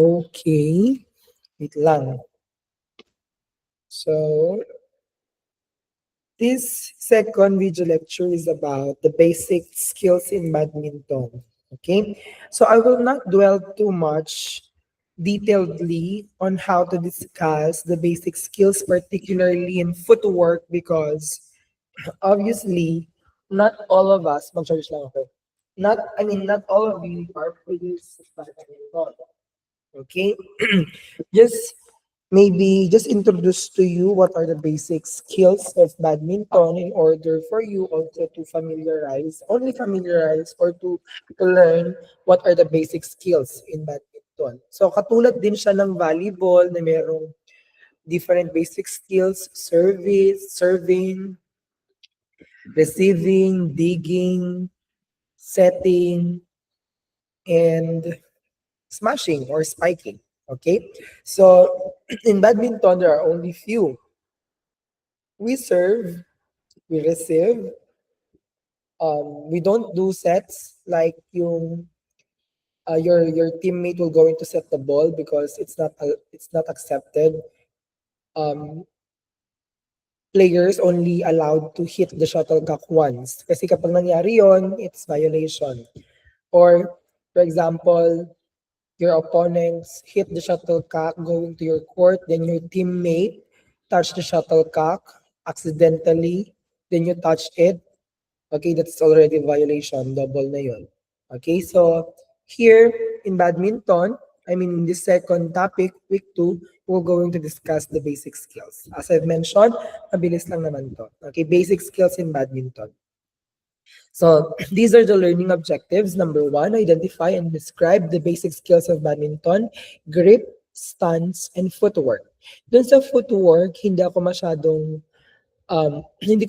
Okay. Wait lang. So, this second video lecture is about the basic skills in badminton. Okay. So, I will not dwell too much detailedly on how to discuss the basic skills, particularly in footwork, because obviously, not all of us, mag-charge lang ako. Not all of you are players of badminton. Okay? just just introduce to you what are the basic skills of badminton in order for you also to familiarize or to learn what are the basic skills in badminton. So katulad din siya ng volleyball na merong different basic skills, serving, receiving, digging, setting, and smashing or spiking. Okay? So in badminton, there are only few. We serve, we receive. We don't do sets like your teammate will going to set the ball because it's not accepted. Um, Players only allowed to hit the shuttlecock once. Kasi kapag nangyari yon, it's violation. Or, for example, your opponents hit the shuttlecock going to your court, then your teammate touched the shuttlecock accidentally, then you touched it. Okay, that's already a violation, double na yun. Okay, so here in badminton, in this second topic, week 2, we're going to discuss the basic skills. As I've mentioned, mabilis lang naman to. Okay, basic skills in badminton. So these are the learning objectives. Number 1, identify and describe the basic skills of badminton, grip, stance, and footwork. Dun sa footwork, hindi ko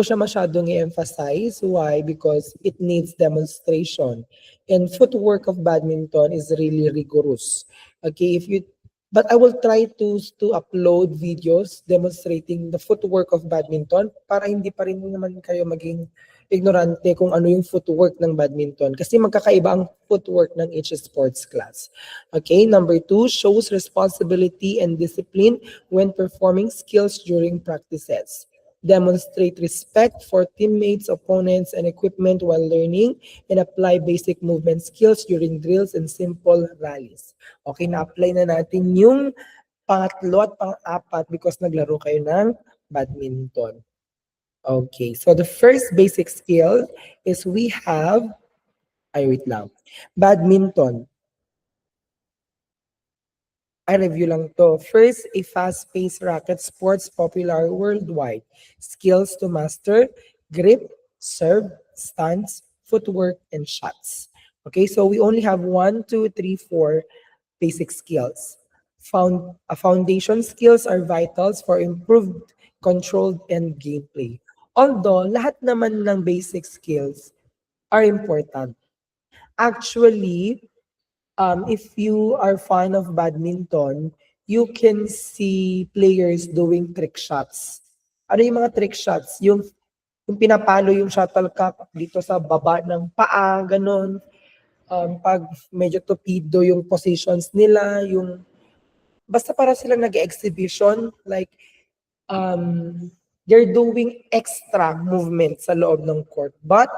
siya masyadong i-emphasize. Why? Because it needs demonstration. And footwork of badminton is really rigorous. Okay, but I will try to upload videos demonstrating the footwork of badminton para hindi pa rin naman kayo maging ignorante kung ano yung footwork ng badminton kasi magkakaiba ang footwork ng each sports class. Okay, number 2, shows responsibility and discipline when performing skills during practices. Demonstrate respect for teammates, opponents, and equipment while learning, and apply basic movement skills during drills and simple rallies. Okay, na-apply na natin yung pangatlo at pang-apat because naglaro kayo ng badminton. Okay, so the first basic skill is we have, badminton. I review lang to. First, a fast-paced racket sports popular worldwide. Skills to master, grip, serve, stance, footwork, and shots. Okay, so we only have 1, 2, 3, 4 basic skills. Foundation skills are vitals for improved control and gameplay. Although, lahat naman ng basic skills are important. Actually, if you are fan of badminton, you can see players doing trick shots. Ano yung mga trick shots? Yung pinapalo yung shuttlecock dito sa baba ng paa, ganun. Pag medyo torpedo yung positions nila, basta para sila nag-exhibition, like, they're doing extra movement sa loob ng court. But,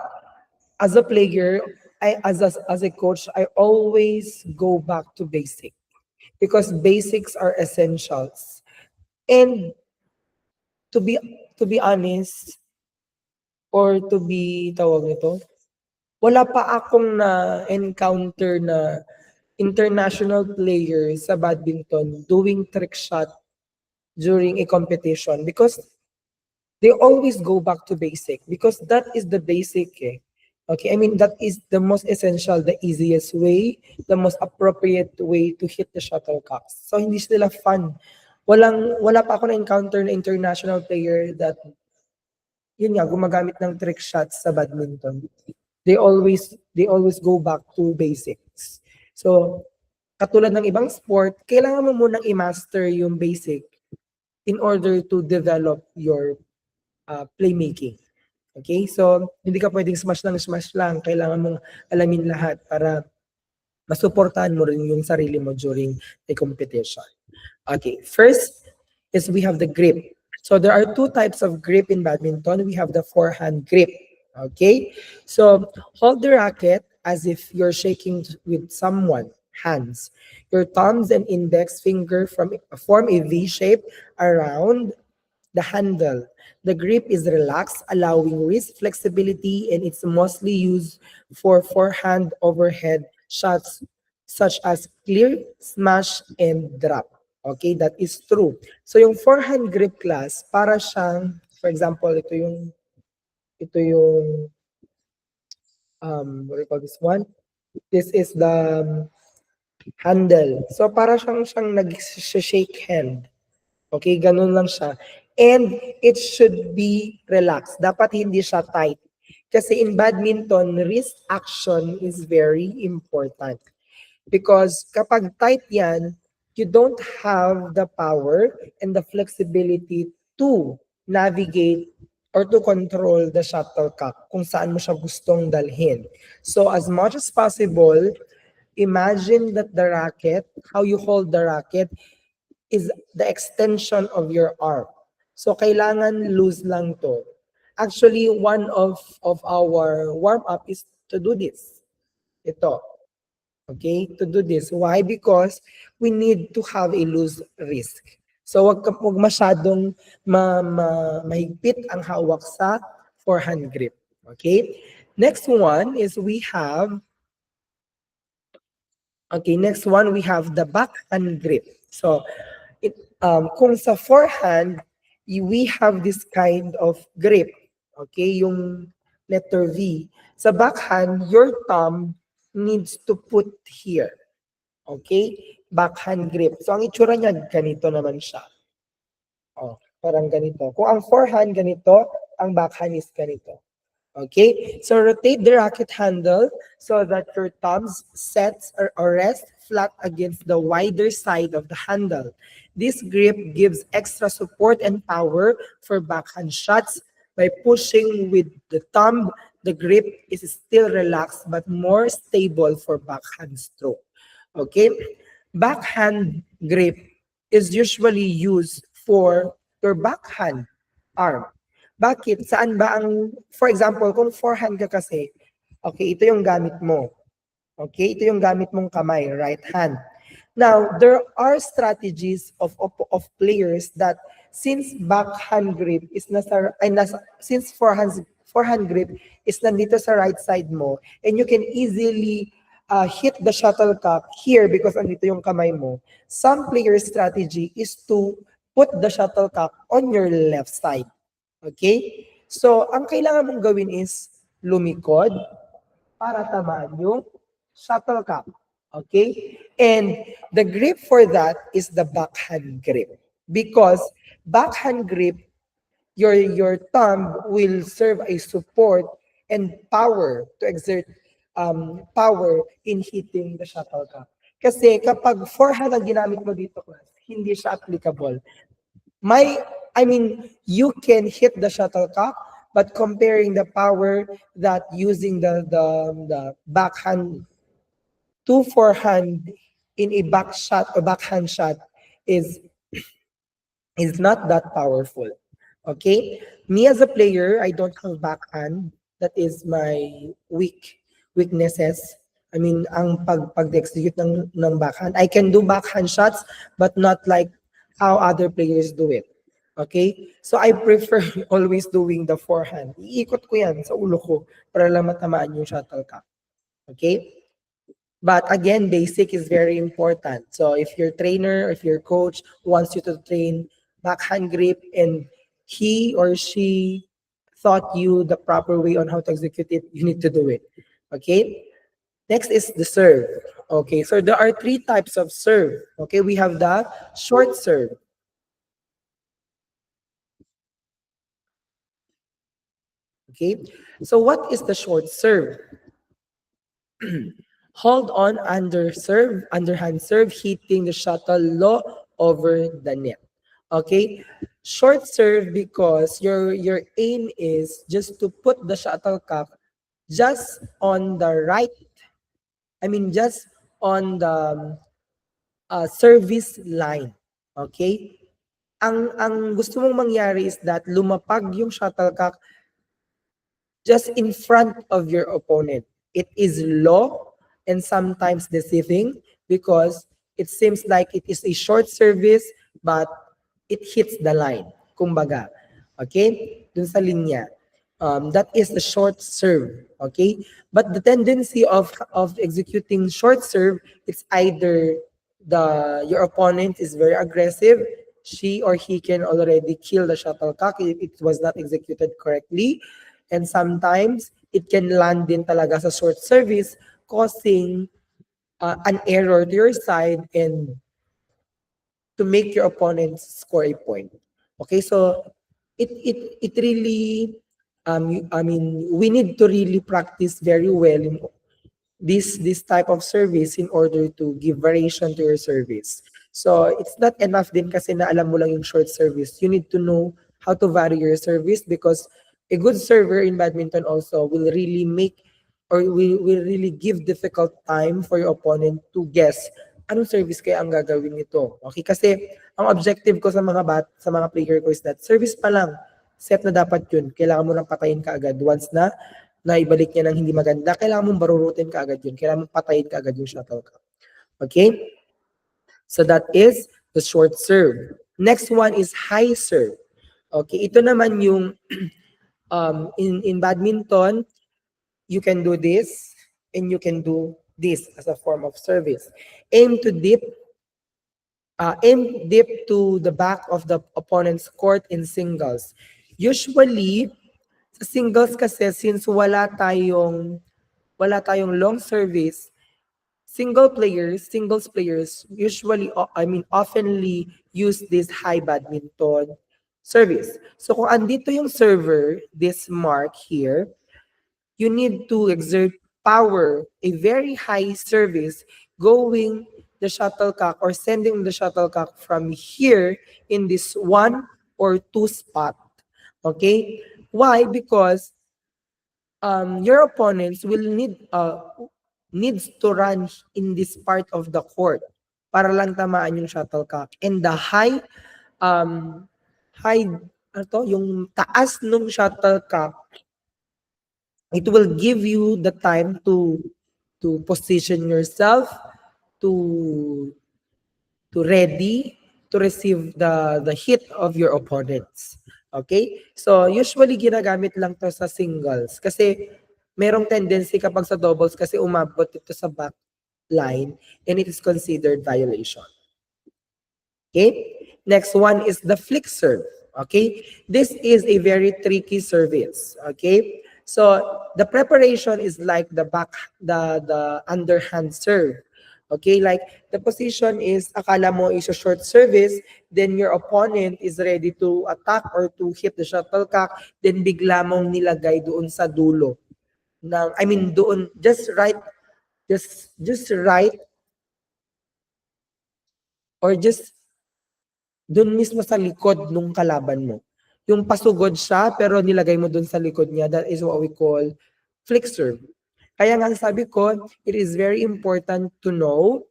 as a player, as a coach, I always go back to basic because basics are essentials. And to be honest, or to be tawag nito, wala pa akong na-encounter na international players sa badminton doing trick shot during a competition because they always go back to basic because that is the basic eh. Okay, that is the most essential, the easiest way, the most appropriate way to hit the shuttlecocks. So hindi sila fun. Wala pa ako na-encounter na international player that gumagamit ng trick shots sa badminton. They always go back to basics. So katulad ng ibang sport, kailangan mo munang i-master yung basic in order to develop your playmaking. Okay? So, hindi ka pwedeng smash lang. Kailangan mong alamin lahat para masuportahan mo rin yung sarili mo during a competition. Okay, first is we have the grip. So there are two types of grip in badminton. We have the forehand grip. Okay, so hold the racket as if you're shaking with someone hands. Your thumbs and index finger form a V shape around the handle. The grip is relaxed, allowing wrist flexibility, and it's mostly used for forehand overhead shots such as clear, smash, and drop. Okay, that is true. So yung forehand grip class, para siyang, for example, ito yung what do you call this one? This is the handle. So para siyang nag-shake hand. Okay, ganun lang siya. And it should be relaxed. Dapat hindi siya tight. Kasi in badminton, wrist action is very important. Because kapag tight yan, you don't have the power and the flexibility to navigate or to control the shuttlecock kung saan mo siya gustong dalhin. So as much as possible, imagine that the racket, how you hold the racket, is the extension of your arm. So kailangan loose lang to. Actually, one of our warm-up is to do this. Ito. Okay? To do this. Why? Because we need to have a loose wrist. So wag masyadong mahigpit ang hawak sa forehand grip. Okay? Next one is next one we have the backhand grip. So kung sa forehand, we have this kind of grip. Okay, yung letter V. Sa backhand, your thumb needs to put here. Okay? Backhand grip. So ang itsura niya, ganito naman siya. Oh, parang ganito. Kung ang forehand ganito, ang backhand is ganito. Okay, so rotate the racket handle so that your thumbs sets or rest flat against the wider side of the handle. This grip gives extra support and power for backhand shots. By pushing with the thumb, the grip is still relaxed but more stable for backhand stroke. Okay, backhand grip is usually used for your backhand arm. Bakit? Saan ba ang, for example, kung forehand ka kasi, okay, ito yung gamit mo. Okay, ito yung gamit mong kamay, right hand. Now, there are strategies of players that since backhand grip is since forehand grip is nandito sa right side mo, and you can easily hit the shuttlecock here because andito yung kamay mo. Some players' strategy is to put the shuttlecock on your left side. Okay? So, ang kailangan mong gawin is lumikod para tamaan yung shuttlecock. Okay? And the grip for that is the backhand grip. Because backhand grip, your thumb will serve a support and power to exert power in hitting the shuttlecock. Kasi kapag forehand ang ginamit mo dito, hindi siya applicable. You can hit the shuttlecock, but comparing the power that using the backhand to forehand in a backhand shot is not that powerful. Okay? Me as a player, I don't have backhand. That is my weaknesses. Ang pag-execute ng backhand. I can do backhand shots, but not like how other players do it. Okay? So I prefer always doing the forehand. Iikot ko yan sa ulo ko para lang matamaan yung shuttlecock. Okay? But again, basic is very important. So if your trainer, if your coach wants you to train backhand grip and he or she taught you the proper way on how to execute it, you need to do it. Okay? Next is the serve. Okay, so there are three types of serve. Okay, we have the short serve. Okay, so what is the short serve? Hold on underhand serve, hitting the shuttle low over the net. Okay, short serve because your aim is just to put the shuttlecock just on the right. Just service line. Okay? Ang gusto mong mangyari is that lumapag yung shuttlecock just in front of your opponent. It is low and sometimes deceiving because it seems like it is a short service but it hits the line. Kumbaga. Okay? Dun sa linya. That is the short serve. Okay? But the tendency of executing short serve, it's either your opponent is very aggressive, she or he can already kill the shuttlecock if it was not executed correctly. And sometimes it can land din talaga sa short service, causing an error to your side and to make your opponent score a point. Okay, so it really I mean we need to really practice very well in this type of service in order to give variation to your service. So it's not enough din kasi na alam mo lang yung short service. You need to know how to vary your service because a good server in badminton also will really make or will really give difficult time for your opponent to guess anong service kaya ang gagawin nito. Okay, kasi ang objective ko sa mga player ko is that service pa lang, set na dapat yun. Kailangan mo nang patayin ka agad once na naibalik niya ng hindi maganda, kailangan mong barurutin ka agad yun. Kailangan mong patayin ka agad yung shuttlecock. Okay? So that is the short serve. Next one is high serve. Okay, ito naman yung in badminton, you can do this and you can do this as a form of service. Aim deep to the back of the opponent's court in singles. Usually, sa singles kasi since wala tayong long service, singles players usually oftenly use this high badminton service. So kung andito yung server, this mark here, you need to exert power, a very high service going the shuttlecock or sending the shuttlecock from here in this 1 or 2 spot. Okay? Why? Because your opponents will needs to run in this part of the court para lang tamaan yung shuttlecock. And the yung taas ng shuttlecock, it will give you the time to position yourself to ready to receive the hit of your opponents. Okay? So, usually ginagamit lang to sa singles kasi merong tendency kapag sa doubles kasi umabot ito sa back line and it is considered violation. Okay? Next one is the flick serve. Okay? This is a very tricky service. Okay? So, the preparation is like the underhand serve. Okay, like the position is akala mo is a short service, then your opponent is ready to attack or to hit the shuttlecock, then bigla mong nilagay doon sa dulo. Doon just right or just doon mismo sa likod nung kalaban mo. Yung pasugod siya pero nilagay mo doon sa likod niya, that is what we call flick serve. Kaya nga sabi ko, it is very important to know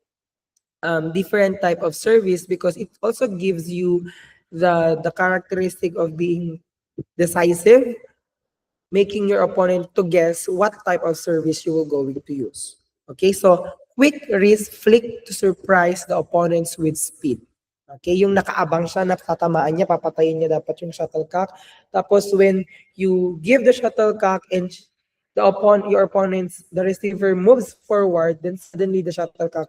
different type of service because it also gives you the characteristic of being decisive, making your opponent to guess what type of service you will going to use. Okay, so quick wrist flick to surprise the opponents with speed. Okay, yung nakaabang siya, natatamaan niya, papatayin niya dapat yung shuttlecock. Tapos when you give the shuttlecock and your opponent's, the receiver moves forward, then suddenly the shuttlecock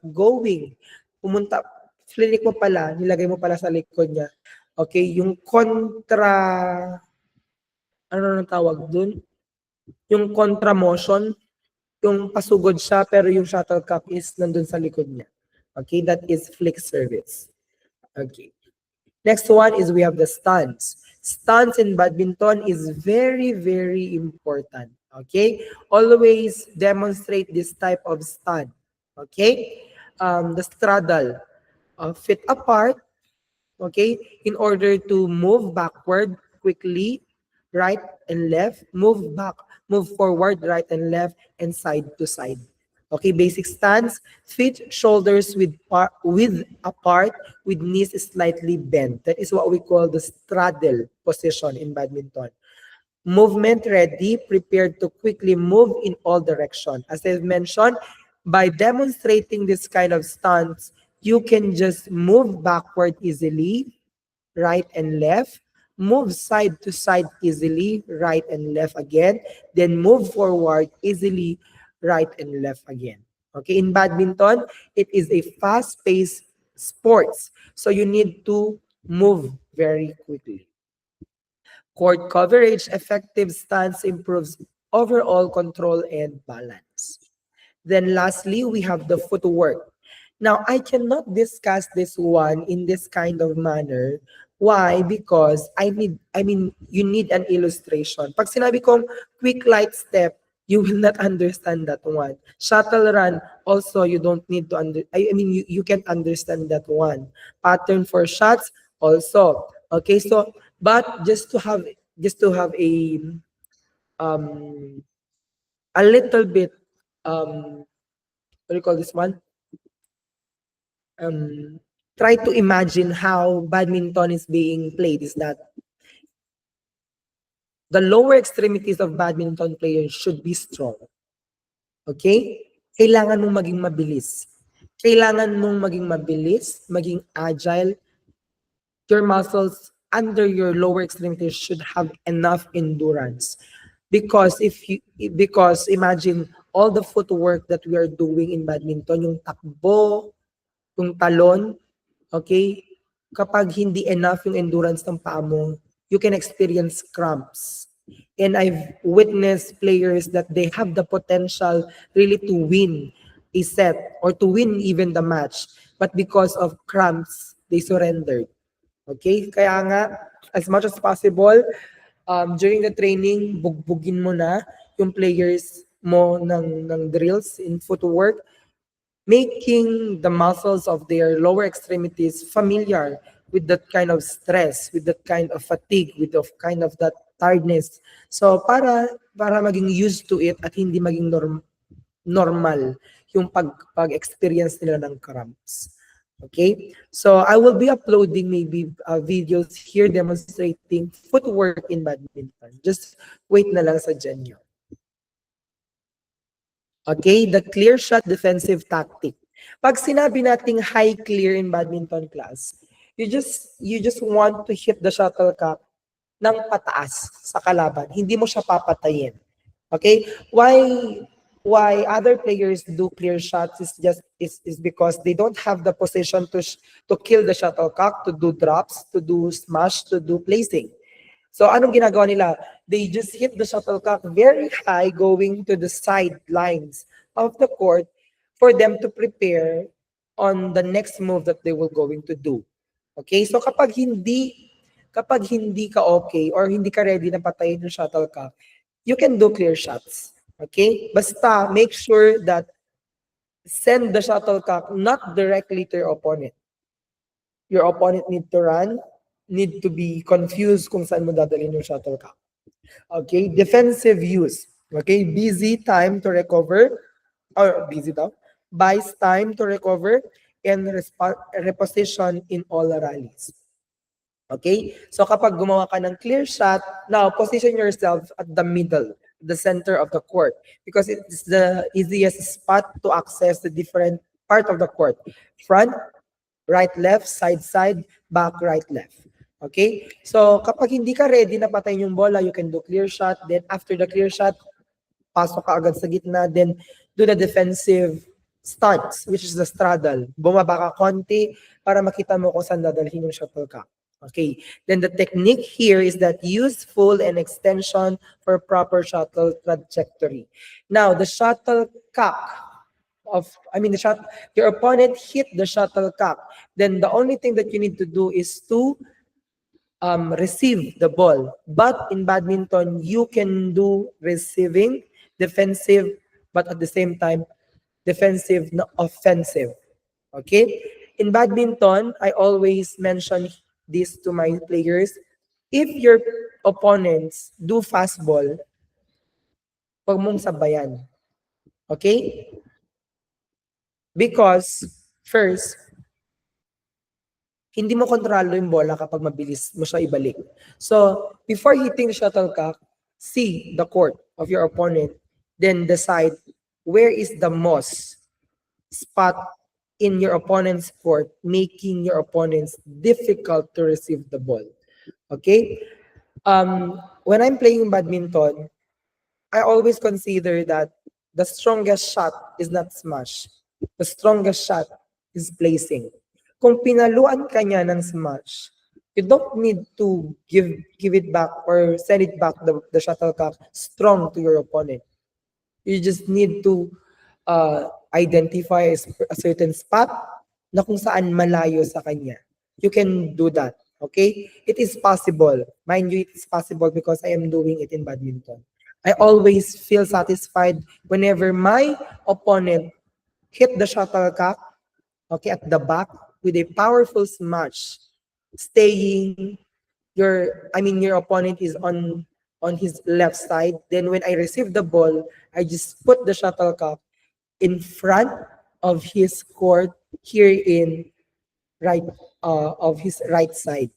pumunta, flick mo pala, nilagay mo pala sa likod niya. Okay, yung ano nang tawag dun? Yung contra motion, yung pasugod siya, pero yung shuttlecock is nandun sa likod niya. Okay, that is flick service. Okay. Next one is we have the stance. Stance in badminton is very, very important. Okay? Always demonstrate this type of stance. Okay? The straddle. Feet apart. Okay? In order to move backward quickly, right and left. Move forward, right and left, and side to side. Okay, basic stance, feet, shoulders with apart, with knees slightly bent. That is what we call the straddle position in badminton. Movement ready, prepared to quickly move in all directions. As I've mentioned, by demonstrating this kind of stance, you can just move backward easily, right and left, move side to side easily, right and left again, then move forward easily, right and left again. Okay, in badminton, it is a fast-paced sports, so you need to move very quickly. Court coverage, effective stance improves overall control and balance. Then lastly, we have the footwork. Now, I cannot discuss this one in this kind of manner. Why? Because you need an illustration. Pag sinabi kong quick light step, you will not understand that one. Shuttle run, also you don't need to you can't understand that one. Pattern for shots, also. Okay, so but just to have um a little bit what do you call this one? Um, Try to imagine how badminton is being played is that the lower extremities of badminton players should be strong. Okay? Kailangan mong maging mabilis. Kailangan mong maging mabilis, maging agile. Your muscles under your lower extremities should have enough endurance. Because imagine all the footwork that we are doing in badminton, yung takbo, yung talon, okay? Kapag hindi enough yung endurance ng paa mo, you can experience cramps. And I've witnessed players that they have the potential really to win a set or to win even the match. But because of cramps, they surrendered. Okay? Kaya nga, as much as possible, during the training, bugbugin mo na yung players mo ng drills in footwork, making the muscles of their lower extremities familiar with that kind of stress, with that kind of fatigue, with the kind of that tiredness. So para maging used to it at hindi maging normal yung pag-experience nila ng cramps. Okay? So I will be uploading maybe videos here demonstrating footwork in badminton. Just wait na lang sa Genyo. Okay, the clear shot defensive tactic. Pag sinabi nating high clear in badminton class, you just want to hit the shuttlecock ng pataas sa kalaban. Hindi mo siya papatayin. Okay? Why other players do clear shots is because they don't have the position to kill the shuttlecock, to do drops, to do smash, to do placing. So anong ginagawa nila? They just hit the shuttlecock very high going to the sidelines of the court for them to prepare on the next move that they will going to do. Okay? So kapag hindi ka okay or hindi ka ready na patayin yung shuttlecock, you can do clear shots. Okay? Basta make sure that send the shuttlecock not directly to your opponent. Your opponent need to be confused kung saan mo dadalhin yung shuttlecock. Okay, defensive use. Okay, busy time to recover, or busy daw, buys time to recover and reposition in all rallies. Okay, so kapag gumawa ka ng clear shot, now position yourself at the middle, the center of the court, because it's the easiest spot to access the different part of the court. Front, right, left, side, back, right, left. Okay? So, kapag hindi ka ready na patayin yung bola, you can do clear shot. Then, after the clear shot, pasok ka agad sa gitna. Then, do the defensive stance, which is the straddle. Bumaba ka konti para makita mo kung saan dadalhin yung shuttlecock. Okay. Then, the technique here is that use full and extension for proper shuttle trajectory. Now, the shuttlecock your opponent hit the shuttlecock. Then, the only thing that you need to do is to receive the ball. But in badminton, you can do receiving, defensive, but at the same time, defensive, not offensive. Okay? In badminton, I always mention this to my players. If your opponents do fastball, huwag mong sabayan. Okay? Because, first, hindi mo kontrolado yung bola kapag mabilis mo siya ibalik. So, before hitting the shuttlecock, see the court of your opponent, then decide where is the most spot in your opponent's court, making your opponents difficult to receive the ball. Okay? When I'm playing badminton, I always consider that the strongest shot is not smash. The strongest shot is placing. Kung pinaluan ka niya ng smash, you don't need to give it back or send it back the shuttlecock strong to your opponent. You just need to identify a certain spot na kung saan malayo sa kanya. You can do that. Okay? It is possible. Mind you, it is possible because I am doing it in badminton. I always feel satisfied whenever my opponent hit the shuttlecock, okay, at the back with a powerful smash, staying your opponent is on his left side. Then when I receive the ball, I just put the shuttlecock in front of his court here in right of his right side.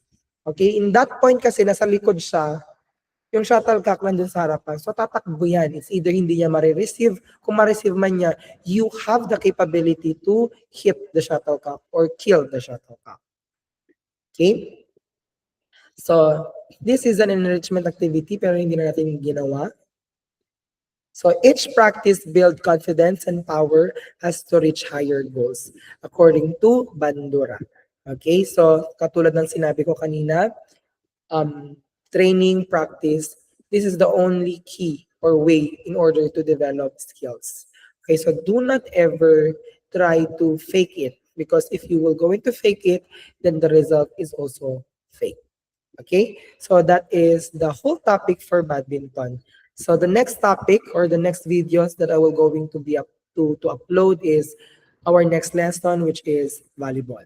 Okay, in that point kasi nasa likod siya, yung shuttlecock nandun sa harapan. So tatakbo yan. It's either hindi niya ma-receive. Kung ma-receive man niya, you have the capability to hit the shuttlecock or kill the shuttlecock. Okay? So, this is an enrichment activity pero hindi na natin ginawa. So, each practice build confidence and power as to reach higher goals according to Bandura. Okay? So, katulad ng sinabi ko kanina, training, practice, this is the only key or way in order to develop skills. Okay, so do not ever try to fake it because if you will going to fake it, then the result is also fake. Okay, so that is the whole topic for badminton. So the next topic or the next videos that I will going to be to upload is our next lesson, which is volleyball.